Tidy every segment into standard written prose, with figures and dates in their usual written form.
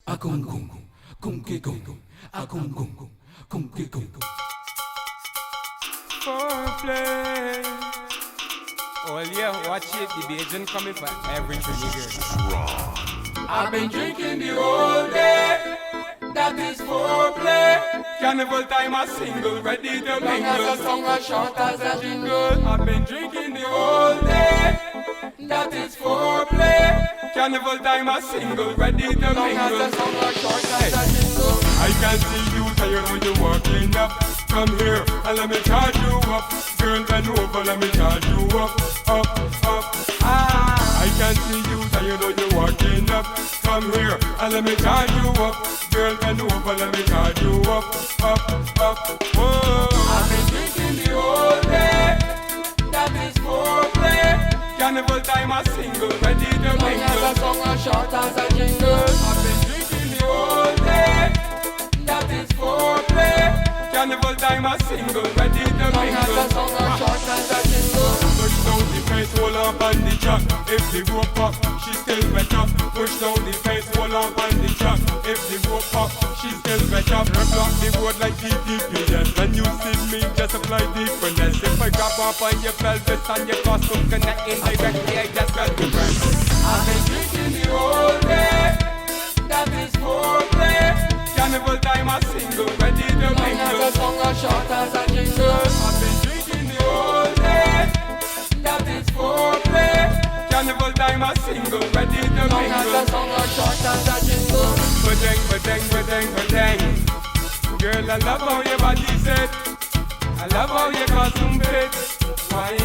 Akung kung kung ki kung akung kung kung ki kung. Foreplay. Oh yeah, watch it. The Bajan coming for every trigger. I've been drinking the whole day. That is foreplay. Carnival time a single, ready to Long as mingle. a song, as short as a jingle. I've been drinking the whole day. That is foreplay. Carnival time a single, ready to Long as mingle. a song, as short as a jingle. I can see you tired when you're walking up. Come here and let me charge you up. Girl, bend over, let me charge you up, up, up. Ah, I can see you tired when you're walking up. Come here and let me charge you up. Girl, bend over, let me charge you up, up, up. Whoa. I've been drinking the whole day. That is foreplay. Carnival time a single, ready to Long as a mingle. song, as short as a jingle. I've been drinking the whole day. That is foreplay. Carnival time a single, ready to Long as a mingle. song, as short as a jingle. Push down the fence, hold up on the track. If the rope up, she still better. Push down the fence, hold up on the track. If the rope up, she still better. Block the road like TTPS. When you see me, just apply the finesse. If I grab up on your pelvis and your costume connect indirectly, I just felt the breath. I've been drinking the whole day. That is foreplay. Carnival time a single, ready to Long as a mingle. song, as short as a jingle. I've been drinking the whole day. That is foreplay. Carnival time a single, ready to Long as a mingle. song, as short as a jingle. Ba-dang, ba-dang, ba-dang, ba-dang. Girl, I love how your body set. I love how your costume fit. Why?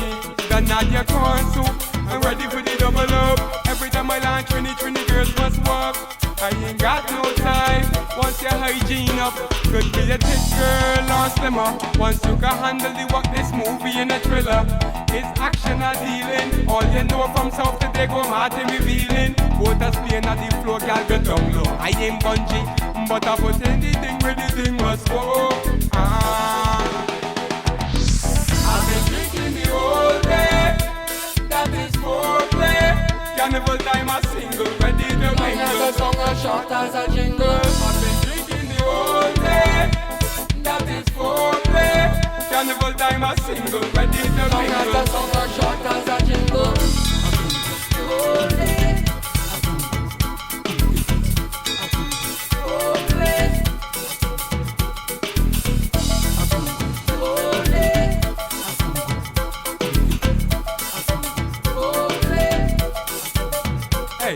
Then not your corn soup. I'm ready for the double up. Every time I launch, 20 girls must walk. I ain't got no time. Once your hygiene up, could be a thick girl or slimmer. Once you can handle the work, this movie in a thriller. It's action or dealing. All you know from south to they go mad and revealing. Both us playing at the floor, girl, go down low. I ain't bungee, but I put in the thing where the thing must go. Ah. I've been drinking the whole day. That is foreplay. Carnival time a single, ready to Long as a mingle. song, as short as a jingle. I've been drinking the whole day. That is foreplay. Carnival time a single, ready to Long as a mingle. song, as short as a jingle. Foreplay. Foreplay. Foreplay. Foreplay. Hey,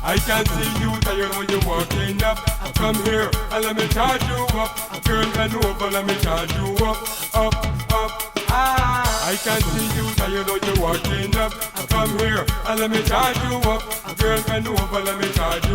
I can see you tired when you're walking up. Come here and let me charge you up. Girl, bend over, let me charge you up, up, up. Ah, I can see you tired when you're walking up. Come here and let me charge you up. Girl, bend over, let me charge